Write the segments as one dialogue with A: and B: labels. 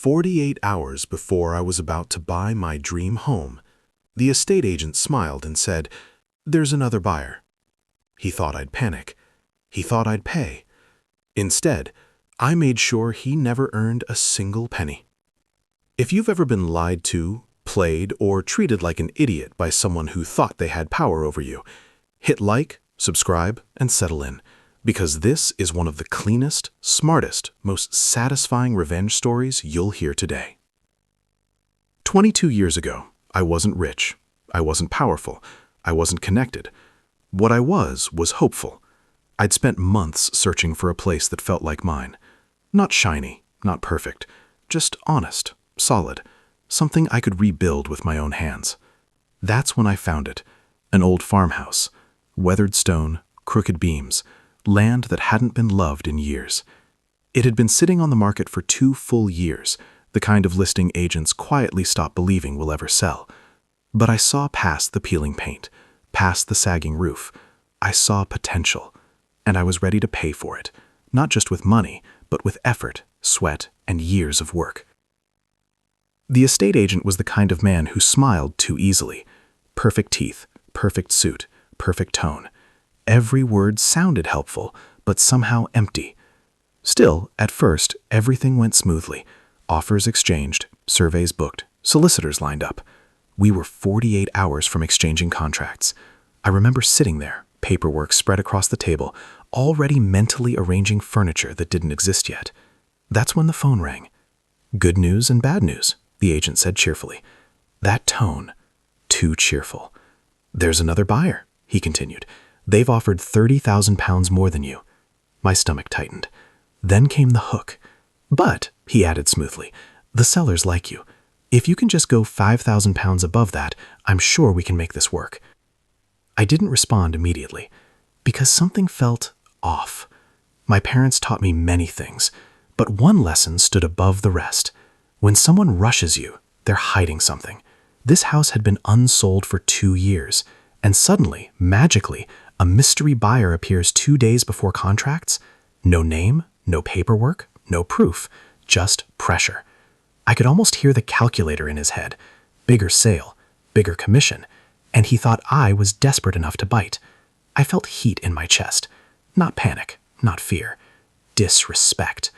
A: 48 hours before I was about to buy my dream home, the estate agent smiled and said, "There's another buyer." He thought I'd panic. He thought I'd pay. Instead, I made sure he never earned a single penny. If you've ever been lied to, played, or treated like an idiot by someone who thought they had power over you, hit like, subscribe, and settle in, because this is one of the cleanest, smartest, most satisfying revenge stories you'll hear today. 22 years ago, I wasn't rich, I wasn't powerful, I wasn't connected. What I was hopeful. I'd spent months searching for a place that felt like mine. Not shiny, not perfect, just honest, solid, something I could rebuild with my own hands. That's when I found it, an old farmhouse, weathered stone, crooked beams, land that hadn't been loved in years. It had been sitting on the market for 2 full years, the kind of listing agents quietly stop believing will ever sell. But I saw past the peeling paint, past the sagging roof. I saw potential, and I was ready to pay for it, not just with money, but with effort, sweat, and years of work. The estate agent was the kind of man who smiled too easily. Perfect teeth, perfect suit, perfect tone. Every word sounded helpful, but somehow empty. Still, at first, everything went smoothly. Offers exchanged, surveys booked, solicitors lined up. We were 48 hours from exchanging contracts. I remember sitting there, paperwork spread across the table, already mentally arranging furniture that didn't exist yet. That's when the phone rang. "Good news and bad news," the agent said cheerfully. That tone, too cheerful. "There's another buyer," he continued. "They've offered £30,000 more than you." My stomach tightened. Then came the hook. "But," he added smoothly, "the sellers like you. If you can just go £5,000 above that, I'm sure we can make this work." I didn't respond immediately, because something felt off. My parents taught me many things, but one lesson stood above the rest. When someone rushes you, they're hiding something. This house had been unsold for 2 years, and suddenly, magically, a mystery buyer appears 2 days before contracts. No name, no paperwork, no proof, just pressure. I could almost hear the calculator in his head. Bigger sale, bigger commission, and he thought I was desperate enough to bite. I felt heat in my chest. Not panic, not fear. Disrespect.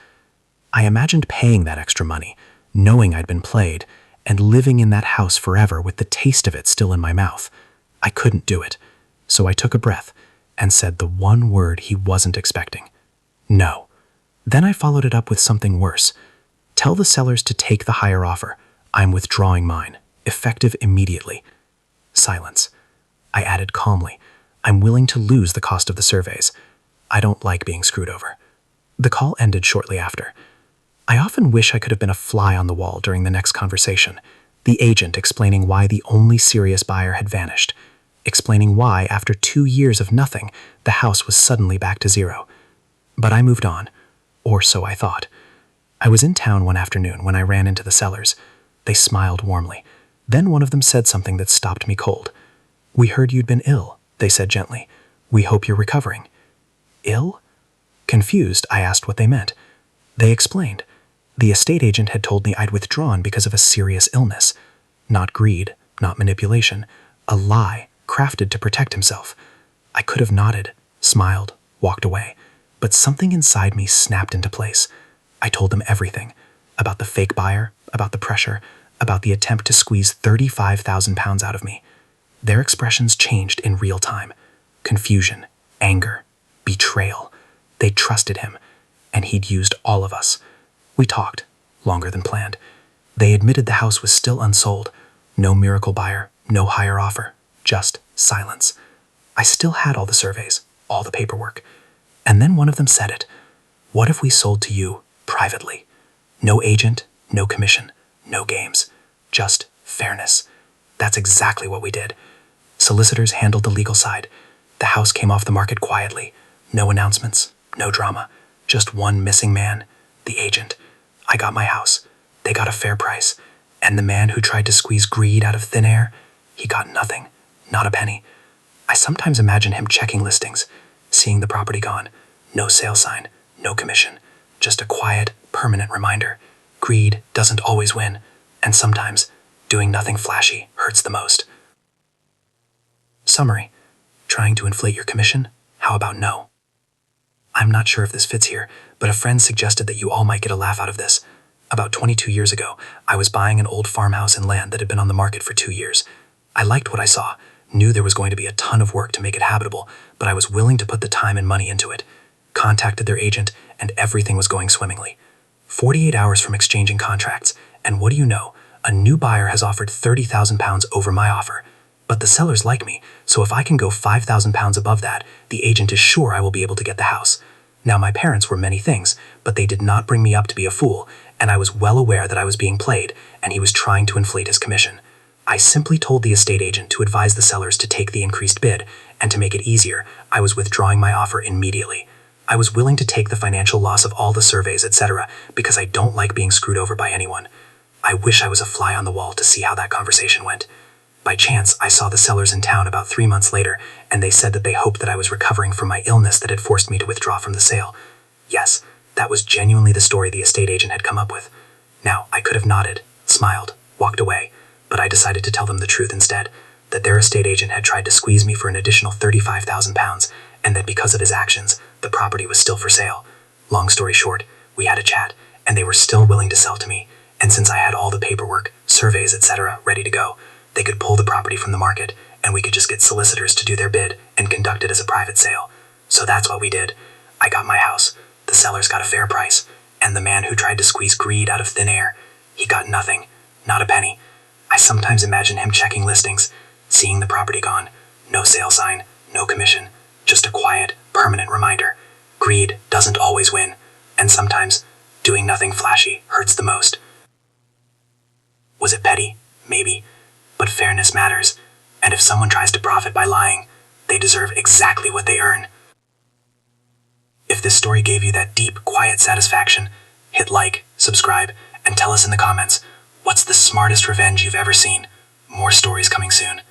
A: I imagined paying that extra money, knowing I'd been played, and living in that house forever with the taste of it still in my mouth. I couldn't do it, so I took a breath and said the one word he wasn't expecting. No. Then I followed it up with something worse. "Tell the sellers to take the higher offer. I'm withdrawing mine, effective immediately." Silence. I added calmly, "I'm willing to lose the cost of the surveys. I don't like being screwed over." The call ended shortly after. I often wish I could have been a fly on the wall during the next conversation, the agent explaining why the only serious buyer had vanished, explaining why, after 2 years of nothing, the house was suddenly back to zero. But I moved on, or so I thought. I was in town one afternoon when I ran into the sellers. They smiled warmly. Then one of them said something that stopped me cold. "We heard you'd been ill," they said gently. "We hope you're recovering." Ill? Confused, I asked what they meant. They explained. The estate agent had told me I'd withdrawn because of a serious illness. Not greed, not manipulation. A lie, crafted to protect himself. I could have nodded, smiled, walked away, but something inside me snapped into place. I told them everything. About the fake buyer, about the pressure, about the attempt to squeeze £35,000 out of me. Their expressions changed in real time. Confusion, anger, betrayal. They trusted him, and he'd used all of us. We talked, longer than planned. They admitted the house was still unsold. No miracle buyer, no higher offer, just silence. I still had all the surveys, all the paperwork. And then one of them said it. "What if we sold to you privately? No agent, no commission, no games, just fairness." That's exactly what we did. Solicitors handled the legal side. The house came off the market quietly. No announcements, no drama. Just one missing man, the agent. I got my house. They got a fair price. And the man who tried to squeeze greed out of thin air, he got nothing, not a penny. I sometimes imagine him checking listings, seeing the property gone. No sale sign, no commission. Just a quiet, permanent reminder.
B: Greed doesn't always win, and sometimes doing nothing flashy hurts the most. Summary: trying to inflate your commission? How about no? I'm not sure if this fits here, but a friend suggested that you all might get a laugh out of this. About 22 years ago, I was buying an old farmhouse and land that had been on the market for 2 years. I liked what I saw, knew there was going to be a ton of work to make it habitable, but I was willing to put the time and money into it. Contacted their agent, and everything was going swimmingly. 48 hours from exchanging contracts, and what do you know? A new buyer has offered £30,000 over my offer. But the sellers like me, so if I can go £5,000 above that, the agent is sure I will be able to get the house. Now, my parents were many things, but they did not bring me up to be a fool, and I was well aware that I was being played, and he was trying to inflate his commission. I simply told the estate agent to advise the sellers to take the increased bid, and to make it easier, I was withdrawing my offer immediately. I was willing to take the financial loss of all the surveys, etc., because I don't like being screwed over by anyone. I wish I was a fly on the wall to see how that conversation went. By chance, I saw the sellers in town about 3 months later, and they said that they hoped that I was recovering from my illness that had forced me to withdraw from the sale. Yes, that was genuinely the story the estate agent had come up with. Now, I could have nodded, smiled, walked away, but I decided to tell them the truth instead, that their estate agent had tried to squeeze me for an additional £35,000, and that because of his actions, the property was still for sale. Long story short, we had a chat, and they were still willing to sell to me, and since I had all the paperwork, surveys, etc. ready to go, they could pull the property from the market, and we could just get solicitors to do their bid and conduct it as a private sale. So that's what we did. I got my house, the sellers got a fair price, and the man who tried to squeeze greed out of thin air, he got nothing, not a penny. I sometimes imagine him checking listings, seeing the property gone, no sale sign, no commission, just a quiet, permanent reminder. Greed doesn't always win, and sometimes doing nothing flashy hurts the most. Was it petty? Maybe. But fairness matters, and if someone tries to profit by lying, they deserve exactly what they earn. If this story gave you that deep, quiet satisfaction, hit like, subscribe, and tell us in the comments, what's the smartest revenge you've ever seen? More stories coming soon.